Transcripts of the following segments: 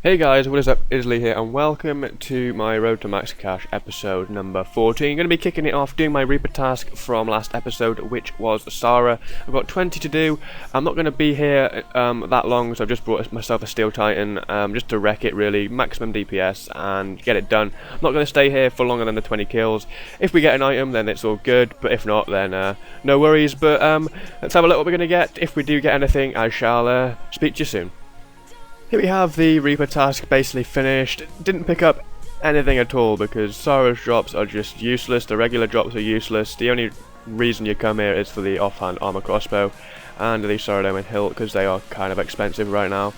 Hey guys, what is up? OWSLA here, and welcome to my Road to Max Cash episode number 14. Going to be kicking it off doing my Reaper task from last episode, which was Staar. I've got 20 to do. I'm not going to be here that long, so I've just brought myself a Steel Titan just to wreck it really, maximum DPS, and get it done. I'm not going to stay here for longer than the 20 kills. If we get an item, then it's all good, but if not, then no worries. But let's have a look what we're going to get. If we do get anything, I shall speak to you soon. Here we have the Reaper task basically finished. Didn't pick up anything at all because Staar's drops are just useless, the regular drops are useless. The only reason you come here is for the offhand armor crossbow and the Staar and hilt because they are kind of expensive right now.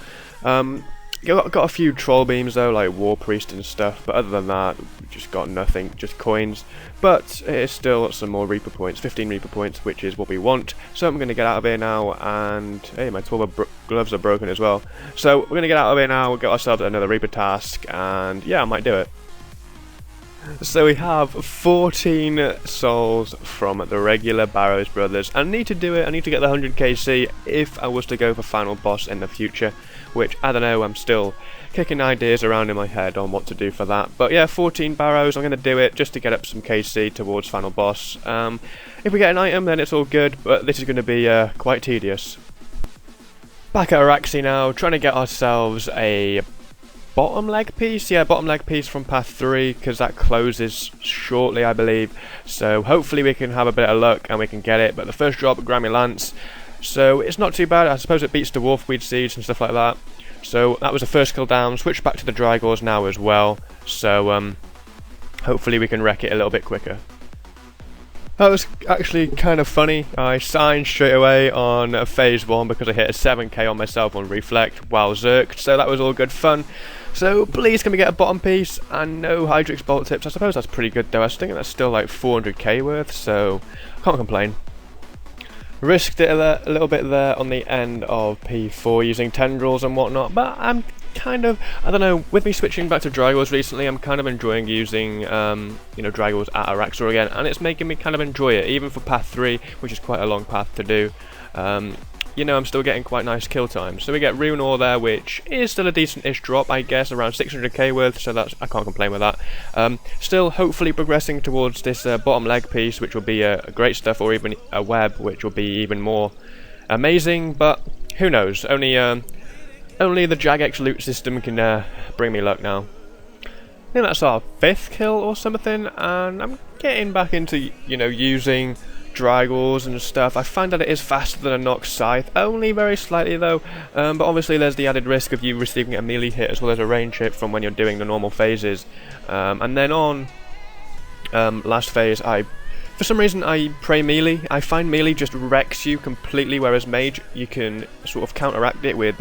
Got a few troll beams though, like War Priest and stuff, but other than that, we just got nothing, just coins. But it is still some more Reaper points, 15 Reaper points, which is what we want. So I'm going to get out of here now, and hey, my 12 gloves are broken as well. So we're going to get out of here now, get ourselves another Reaper task, and yeah, I might do it. So we have 14 souls from the regular Barrows Brothers. I need to do it, I need to get the 100 KC if I was to go for final boss in the future, which, I don't know, I'm still kicking ideas around in my head on what to do for that. But yeah, 14 Barrows, I'm going to do it just to get up some KC towards final boss. If we get an item, then it's all good, but this is going to be quite tedious. Back at Araxi now, trying to get ourselves a bottom leg piece, yeah, bottom leg piece from path 3, because that closes shortly, I believe. So hopefully we can have a bit of luck and we can get it. But the first drop, Grammy Lance, so it's not too bad. I suppose it beats the Wolfweed Seeds and stuff like that. So that was the first kill down. Switch back to the Drygores now as well. So hopefully we can wreck it a little bit quicker. That was actually kind of funny. I signed straight away on phase 1 because I hit a 7k on myself on Reflect while zerked, so that was all good fun. So please can we get a bottom piece and no Hydrix bolt tips. I suppose that's pretty good though. I was thinking that's still like 400k worth, so I can't complain. Risked it a little bit there on the end of P4 using tendrils and whatnot, but I'm kind of, I don't know, with me switching back to Drygores recently, I'm kind of enjoying using, Drygores at Araxor again, and it's making me kind of enjoy it, even for path 3, which is quite a long path to do. I'm still getting quite nice kill times. So we get Rune Ore there, which is still a decent-ish drop, I guess, around 600k worth, so that's, I can't complain with that. Still, hopefully progressing towards this bottom leg piece, which will be a great stuff, or even a web, which will be even more amazing, but who knows, only the Jagex loot system can bring me luck now. I think that's our 5th kill or something, and I'm getting back into, using Drygores and stuff. I find that it is faster than a Nox Scythe, only very slightly though, but obviously there's the added risk of you receiving a melee hit as well as a range hit from when you're doing the normal phases. And then on last phase, for some reason I pray melee. I find melee just wrecks you completely, whereas mage, you can sort of counteract it with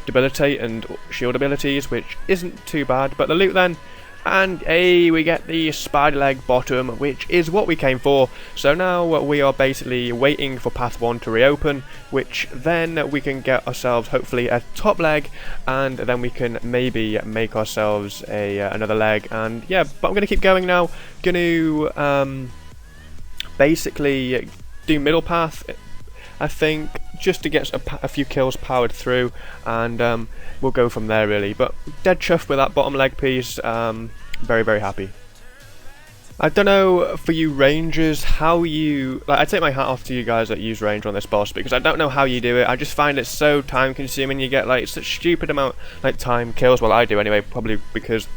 debilitate and shield abilities, which isn't too bad. But the loot then, and hey, we get the spider leg bottom, which is what we came for. So now we are basically waiting for path 1 to reopen, which then we can get ourselves hopefully a top leg, and then we can maybe make ourselves another leg. And yeah, but I'm going to keep going now. Going to basically do middle path, I think, just to get a few kills powered through, and we'll go from there really. But dead chuffed with that bottom leg piece, very very happy. I don't know for you rangers how you, I take my hat off to you guys that use range on this boss, because I don't know how you do it. I just find it so time consuming. You get like such stupid amount time kills, well I do anyway, probably because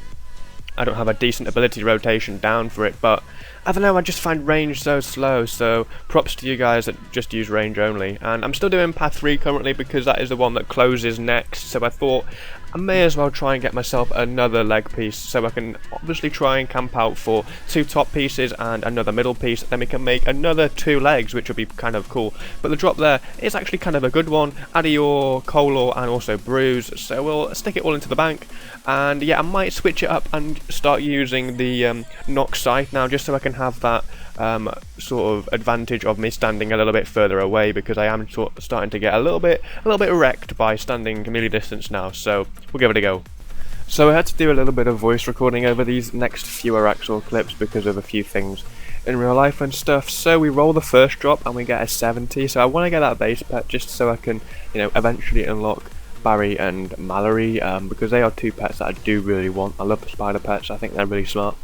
I don't have a decent ability rotation down for it, but I don't know, I just find range so slow, so props to you guys that just use range only. And I'm still doing path 3 currently because that is the one that closes next, so I thought I may as well try and get myself another leg piece, so I can obviously try and camp out for 2 top pieces and another middle piece, then we can make another 2 legs, which would be kind of cool. But the drop there is actually kind of a good one, Adior, Color and also Bruise, so we'll stick it all into the bank. And yeah, I might switch it up and start using the Nox Scythe now, just so I can have that sort of advantage of me standing a little bit further away, because I am starting to get a little bit wrecked by standing melee distance now, so we'll give it a go. So I had to do a little bit of voice recording over these next few Araxor clips because of a few things in real life and stuff. So we roll the first drop and we get a 70, so I want to get that base pet just so I can, eventually unlock Barry and Mallory, because they are two pets that I do really want. I love the spider pets, I think they're really smart.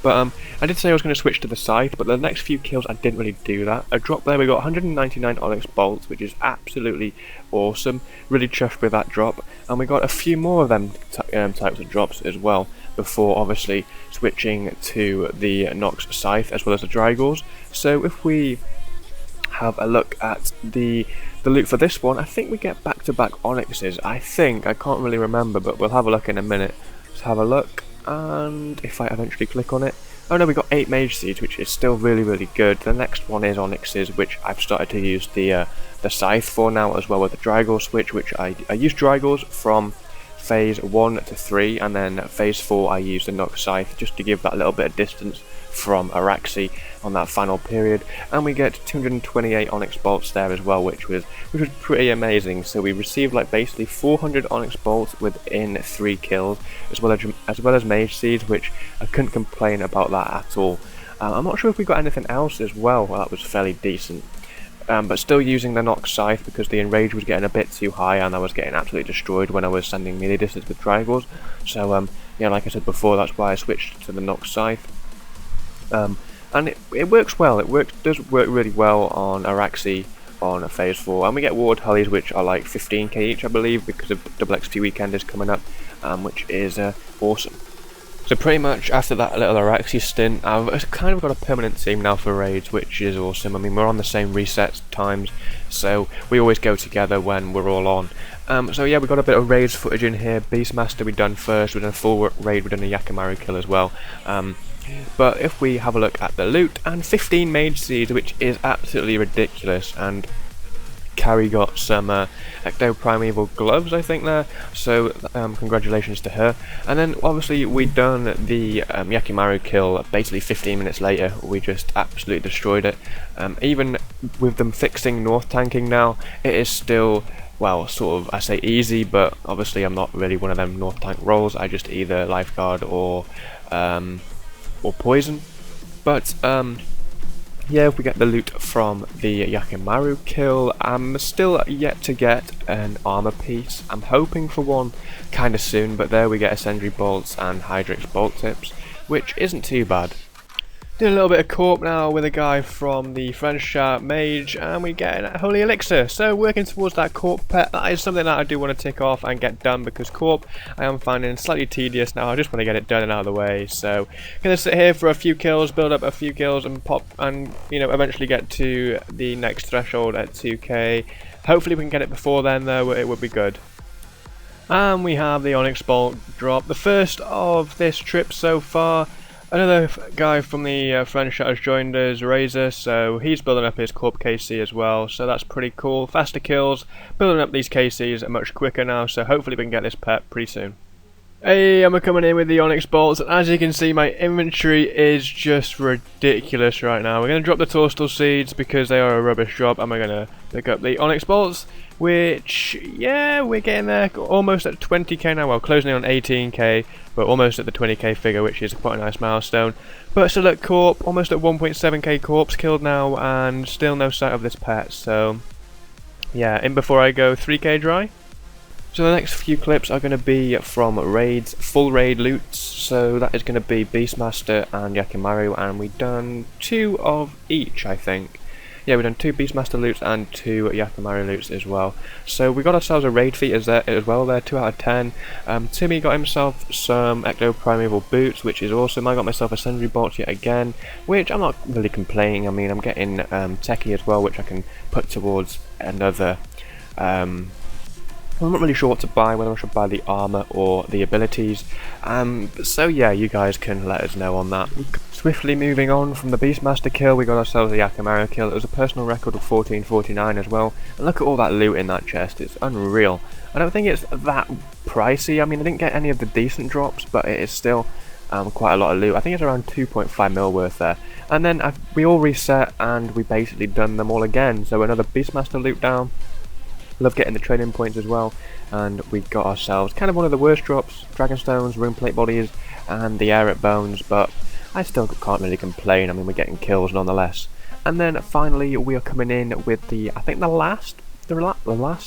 But I did say I was going to switch to the scythe, but the next few kills I didn't really do that. A drop there, we got 199 onyx bolts, which is absolutely awesome. Really chuffed with that drop, and we got a few more of them types of drops as well, before obviously switching to the Nox scythe as well as the Drygores. So if we have a look at the loot for this one, I think we get back-to-back onyxes. I can't really remember, but we'll have a look in a minute. Let's have a look. And if I eventually click on it, oh no, we got 8 mage seeds, which is still really good. The next one is onyxes, which I've started to use the scythe for now, as well with the Drygore switch, which I use Drygores from phase 1 to 3, and then phase 4 I use the Nox scythe just to give that little bit of distance from Araxi on that final period. And we get 228 onyx bolts there as well, which was pretty amazing. So we received like basically 400 onyx bolts within 3 kills, as well as mage seeds, which I couldn't complain about that at all. I'm not sure if we got anything else as well. That was fairly decent. But still using the Nox scythe because the enrage was getting a bit too high and I was getting absolutely destroyed when I was sending melee distance with Drygores. So yeah, like I said before, that's why I switched to the Nox scythe. And it works well. Does work really well on Araxi on phase 4, and we get ward hullies which are like 15k each, I believe, because of WXP weekend is coming up, which is awesome. So pretty much after that little Araxi stint, I've kind of got a permanent team now for raids, which is awesome. I mean, we're on the same reset times, so we always go together when we're all on. So yeah, we got a bit of raids footage in here. Beastmaster we done first, we done a full raid, we done a Yakamaru kill as well. But if we have a look at the loot, and 15 mage seeds, which is absolutely ridiculous, and Carrie got some Ecto Primeval gloves, I think, there, so congratulations to her. And then obviously we done the Yakimaru kill basically 15 minutes later. We just absolutely destroyed it. Even with them fixing north tanking now, it is still, well, sort of, I say easy, but obviously I'm not really one of them north tank roles. I just either lifeguard or poison. But yeah, if we get the loot from the Yakimaru kill, I'm still yet to get an armor piece. I'm hoping for one kind of soon, but there we get Ascendry bolts and Hydrix bolt tips, which isn't too bad. Doing a little bit of corp now with a guy from the French chat, Mage, and we get a Holy Elixir. So working towards that corp pet, that is something that I do want to tick off and get done, because corp I am finding slightly tedious now. I just want to get it done and out of the way. So gonna sit here for a few kills, build up a few kills, and pop, and you know, eventually get to the next threshold at 2k. Hopefully we can get it before then, though. It would be good. And we have the Onyx Bolt drop, the first of this trip so far. Another guy from the French chat has joined us, Razor, so he's building up his Corp KC as well, so that's pretty cool. Faster kills, building up these KCs are much quicker now, so hopefully we can get this pet pretty soon. Hey, I'm coming in with the Onyx Bolts, and as you can see, my inventory is just ridiculous right now. We're going to drop the Torstal Seeds because they are a rubbish drop, and we're going to pick up the Onyx Bolts, which, yeah, we're getting there, almost at 20k now, well, closing in on 18k, but almost at the 20k figure, which is quite a nice milestone. But still at Corp, almost at 1.7k Corps killed now, and still no sight of this pet, so yeah, in before I go 3k dry. So the next few clips are going to be from raids, full raid loots, so that is going to be Beastmaster and Yakimaru, and we've done 2 of each, I think. Yeah, we've done 2 Beastmaster loots and 2 Yakimaru loots as well. So we got ourselves a raid feat as well there, 2 out of 10. Timmy got himself some Ecto Primeval boots, which is awesome. I got myself a Sundry Bolt yet again, which I'm not really complaining. I mean, I'm getting Techie as well, which I can put towards another... I'm not really sure what to buy, whether I should buy the armor or the abilities. So yeah, you guys can let us know on that. Swiftly moving on from the Beastmaster kill, we got ourselves a Yakimaru kill. It was a personal record of 1449 as well. And look at all that loot in that chest, it's unreal. I don't think it's that pricey. I mean, I didn't get any of the decent drops, but it is still quite a lot of loot. I think it's around 2.5 mil worth there. And then we all reset and we basically done them all again. So another Beastmaster loot down. Love getting the training points as well, and we got ourselves kind of one of the worst drops, Dragonstones, Rune Plate Bodies, and the Aerith Bones, but I still can't really complain. I mean, we're getting kills nonetheless. And then finally we are coming in with the, I think the last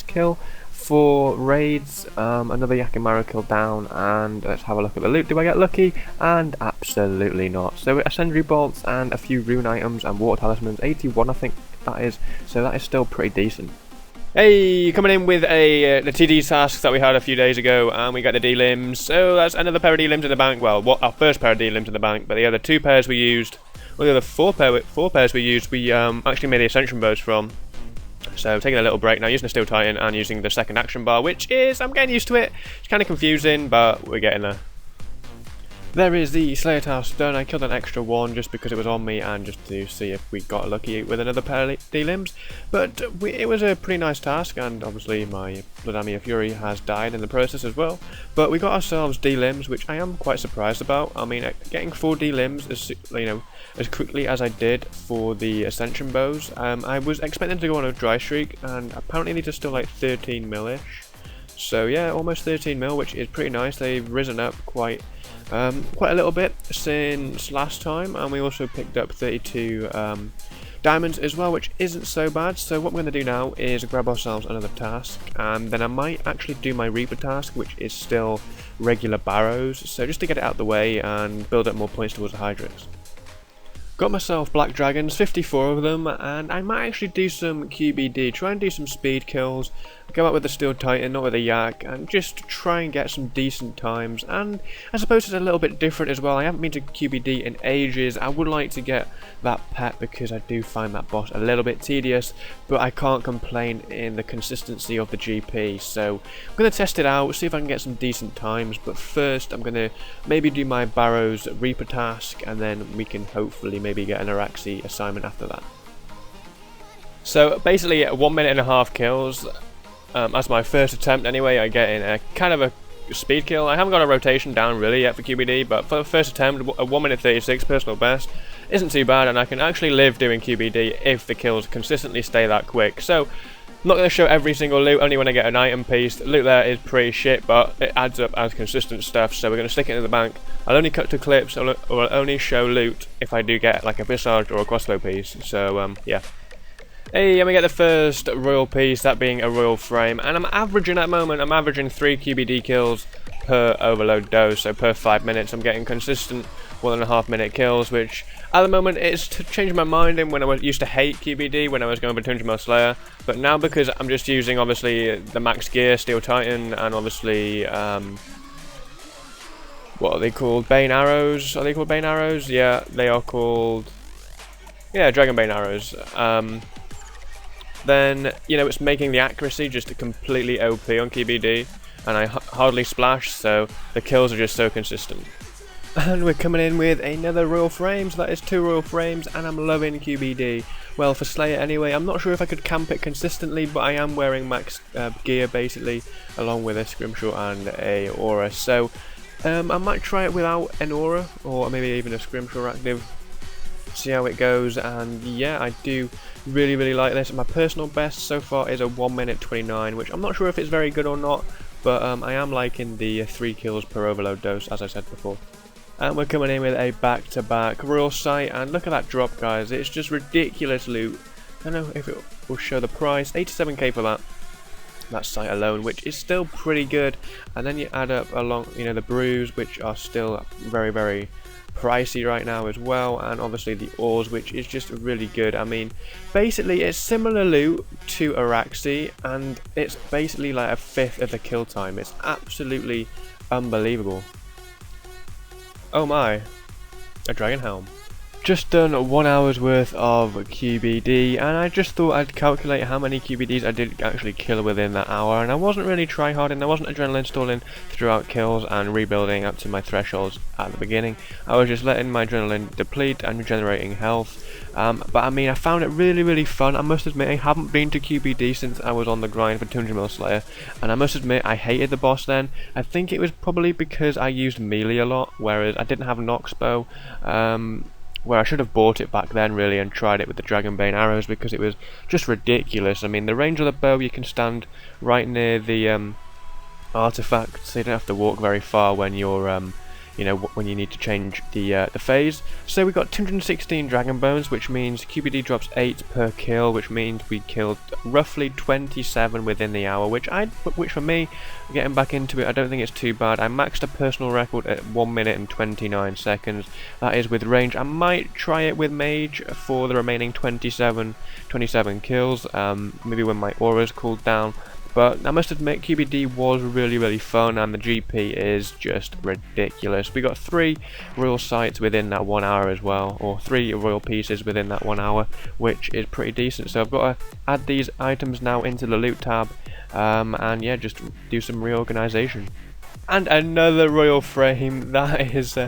kill For raids, another Yakimaru kill down, and let's have a look at the loot. Do I get lucky? And absolutely not. So a sentry bolts and a few rune items and water talismans, 81 I think that is, so that is still pretty decent. Hey, coming in with the TD tasks that we had a few days ago, and we got the D-limbs, so that's another pair of D-limbs in the bank. Well, our first pair of D-limbs in the bank, but the other two pairs we used, well, the other four pairs we used, we actually made the ascension bows from. So taking a little break now, using the Steel Titan and using the second action bar, which is, I'm getting used to it. It's kind of confusing, but we're getting there. There is the Slayer task done. I killed an extra one just because it was on me and just to see if we got lucky with another pair of D-limbs. But it was a pretty nice task, and obviously my Bloodamia Fury has died in the process as well. But we got ourselves D-limbs, which I am quite surprised about. I mean, getting 4 D-limbs as quickly as I did for the Ascension bows. I was expecting to go on a dry streak, and apparently these are still like 13 mil-ish. So yeah, almost 13 mil, which is pretty nice. They've risen up quite a little bit since last time, and we also picked up 32 diamonds as well, which isn't so bad. So what we're going to do now is grab ourselves another task, and then I might actually do my Reaper task, which is still regular barrows, so just to get it out of the way and build up more points towards the Hydrix. Got myself black dragons, 54 of them, and I might actually do some QBD, try and do some speed kills, go out with the Steel Titan, not with a Yak, and just try and get some decent times. And I suppose it's a little bit different as well. I haven't been to QBD in ages. I would like to get that pet because I do find that boss a little bit tedious, but I can't complain in the consistency of the GP. So I'm going to test it out, see if I can get some decent times, but first I'm going to maybe do my Barrows Reaper task, and then we can hopefully maybe get an Araxi assignment after that. So basically 1 minute and a half kills. As my first attempt anyway, I get in a kind of a speed kill. I haven't got a rotation down really yet for QBD, but for the first attempt, a 1 minute 36 personal best isn't too bad, and I can actually live doing QBD if the kills consistently stay that quick. So I'm not going to show every single loot, only when I get an item piece. The loot there is pretty shit, but it adds up as consistent stuff, so we're going to stick it in the bank. I'll only cut to clips, or I'll only show loot if I do get like a Visage or a crossbow piece, so yeah. Hey, and we get the first royal piece, that being a royal frame, and I'm averaging at the moment, I'm averaging 3 QBD kills per overload dose, so per 5 minutes I'm getting consistent 1.5 minute kills, which at the moment it's changing my mind in when I used to hate QBD when I was going for 200 mil Slayer, but now because I'm just using obviously the max gear, Steel Titan, and obviously what are they called? Bane arrows? Are they called Bane arrows? Yeah, they are called, yeah, Dragon Bane arrows. Then, you know, it's making the accuracy just completely OP on QBD, and I hardly splash, so the kills are just so consistent. And we're coming in with another royal frame, so that is 2 royal frames, and I'm loving QBD. Well, for Slayer anyway, I'm not sure if I could camp it consistently, but I am wearing max gear basically, along with a scrimshaw and a aura, so I might try it without an aura, or maybe even a scrimshaw active, see how it goes. And yeah, I do really like this. My personal best so far is a 1 minute 29, which I'm not sure if it's very good or not, but I am liking the 3 kills per overload dose, as I said before. And we're coming in with a back-to-back royal sight, and look at that drop, guys. It's just ridiculous loot. I don't know if it will show the price. 87k for that sight alone, which is still pretty good. And then you add up along, you know, the brews, which are still very pricey right now as well, and obviously the ores, which is just really good. I mean, basically it's similar loot to Araxi, and it's basically like a 1/5 of the kill time. It's absolutely unbelievable. Oh my, a dragon helm. Just done 1 hour's worth of QBD, and I just thought I'd calculate how many QBDs I did actually kill within that hour, and I wasn't really tryharding, there wasn't adrenaline stalling throughout kills and rebuilding up to my thresholds at the beginning. I was just letting my adrenaline deplete and regenerating health. But I mean, I found it really fun. I must admit, I haven't been to QBD since I was on the grind for 200 mil Slayer, and I must admit I hated the boss then. I think it was probably because I used melee a lot, whereas I didn't have Nox bow. Where I should have bought it back then really and tried it with the Dragon Bane arrows, because it was just ridiculous. I mean, the range of the bow, you can stand right near the artifact, so you don't have to walk very far when you're you know, when you need to change the phase. So we got 216 Dragon Bones, which means QBD drops 8 per kill, which means we killed roughly 27 within the hour, which for me, getting back into it, I don't think it's too bad. I maxed a personal record at 1 minute and 29 seconds. That is with range. I might try it with mage for the remaining 27 kills, maybe when my aura's cooled down. But I must admit, QBD was really fun, and the GP is just ridiculous. We got 3 royal sites within that 1 hour as well, or 3 royal pieces within that 1 hour, which is pretty decent. So I've got to add these items now into the loot tab, and yeah, just do some reorganization. And another royal frame, that is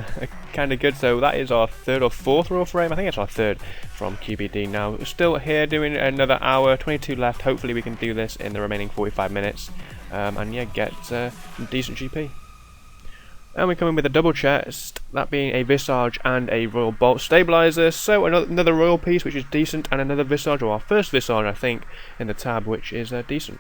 kind of good. So that is our 3rd or 4th royal frame. I think it's our 3rd from QBD now. Still here doing another hour, 22 left. Hopefully we can do this in the remaining 45 minutes. And yeah, get some decent GP. And we come in with a double chest, that being a Visage and a Royal Bolt Stabilizer. So another Royal piece, which is decent, and another Visage, or our first Visage, I think, in the tab, which is decent.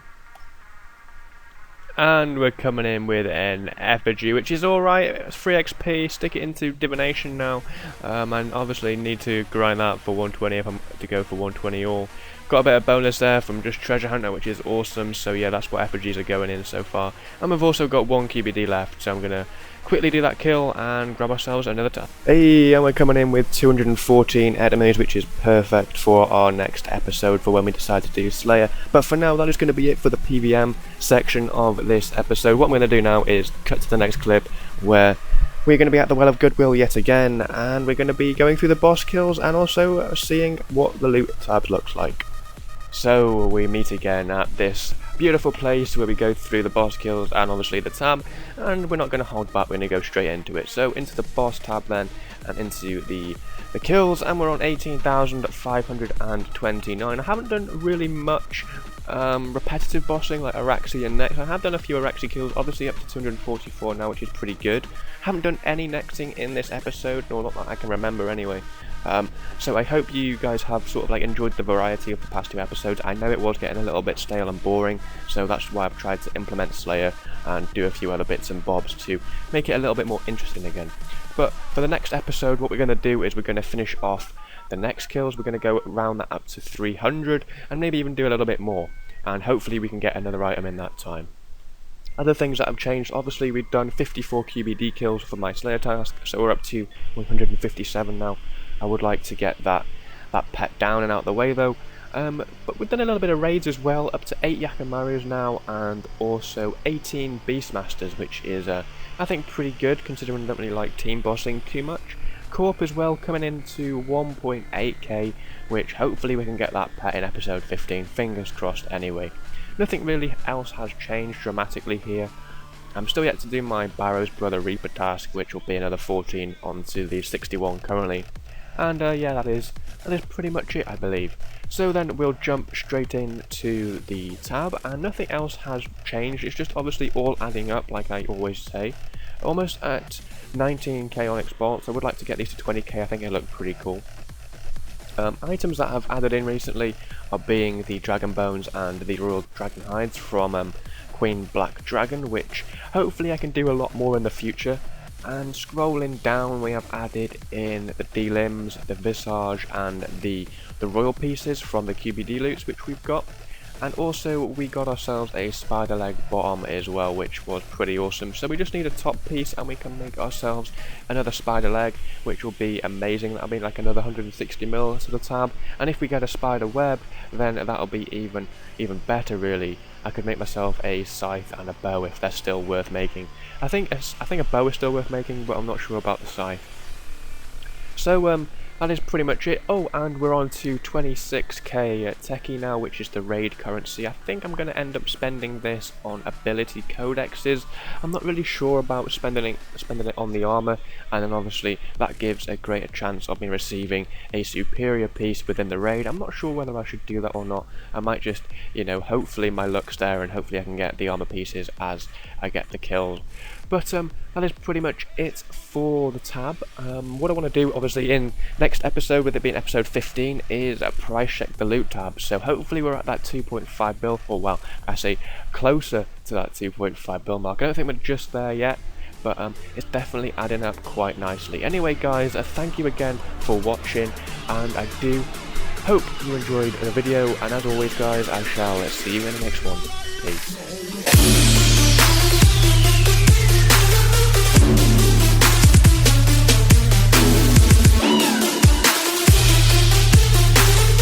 And we're coming in with an effigy, which is alright. It's 3 XP, stick it into divination now, and obviously need to grind that for 120 if I'm to go for 120 all. Got a bit of bonus there from just treasure hunter, which is awesome. So yeah, that's what effigies are going in so far. And we've also got 1 QBD left, so I'm gonna quickly do that kill and grab ourselves another tab. Hey, and we're coming in with 214 enemies, which is perfect for our next episode for when we decide to do Slayer. But for now, that is going to be it for the PVM section of this episode. What I'm going to do now is cut to the next clip, where we're going to be at the Well of Goodwill yet again, and we're going to be going through the boss kills and also seeing what the loot tab looks like. So we meet again at this beautiful place where we go through the boss kills and obviously the tab, and we're not going to hold back, we're going to go straight into it. So into the boss tab then, and into the kills, and we're on 18,529. I haven't done really much repetitive bossing like Araxi and Next. I have done a few Araxi kills, obviously up to 244 now, which is pretty good. Haven't done any Nexting in this episode, nor not that I can remember anyway. So I hope you guys have sort of like enjoyed the variety of the past 2 episodes. I know it was getting a little bit stale and boring, so that's why I've tried to implement Slayer and do a few other bits and bobs to make it a little bit more interesting again. But for the next episode, what we're going to do is we're going to finish off the next kills. We're going to go round that up to 300 and maybe even do a little bit more, and hopefully we can get another item in that time. Other things that have changed, obviously we've done 54 QBD kills for my Slayer task, so we're up to 157 now. I would like to get that pet down and out the way though. But we've done a little bit of raids as well, up to 8 Yakimarus now, and also 18 Beastmasters, which is I think pretty good considering I don't really like team bossing too much. Co-op as well, coming into 1.8k, which hopefully we can get that pet in episode 15, fingers crossed anyway. Nothing really else has changed dramatically here. I'm still yet to do my Barrow's Brother Reaper task, which will be another 14 onto the 61 currently. And yeah, that is pretty much it, I believe. So then we'll jump straight into the tab, and nothing else has changed. It's just obviously all adding up, like I always say. Almost at 19k Onyx bolts. I would like to get these to 20k. I think they look pretty cool. Items that I've added in recently are being the Dragon Bones and the Royal Dragon Hides from Queen Black Dragon, which hopefully I can do a lot more in the future. And scrolling down, we have added in the D-Limbs, the Visage, and the Royal pieces from the QBD loots which we've got. And also we got ourselves a spider leg bottom as well, which was pretty awesome. So we just need a top piece and we can make ourselves another spider leg, which will be amazing. That'll be like another 160 mil to the tab. And if we get a spider web, then that'll be even better really. I could make myself a scythe and a bow if they're still worth making. I think a bow is still worth making, but I'm not sure about the scythe. So that is pretty much it. Oh, and we're on to 26k techie now, which is the raid currency. I think I'm going to end up spending this on ability codexes. I'm not really sure about spending it on the armor, and then obviously that gives a greater chance of me receiving a superior piece within the raid. I'm not sure whether I should do that or not. I might just, you know, hopefully my luck's there and hopefully I can get the armor pieces as I get the kills. But that is pretty much it for the tab. What I want to do, obviously, in next episode, with it being episode 15, is price check the loot tab. So hopefully we're at that 2.5 bill, or well, I say closer to that 2.5 bill mark. I don't think we're just there yet, but it's definitely adding up quite nicely. Anyway guys, thank you again for watching, and I do hope you enjoyed the video, and as always guys, I shall see you in the next one. Peace.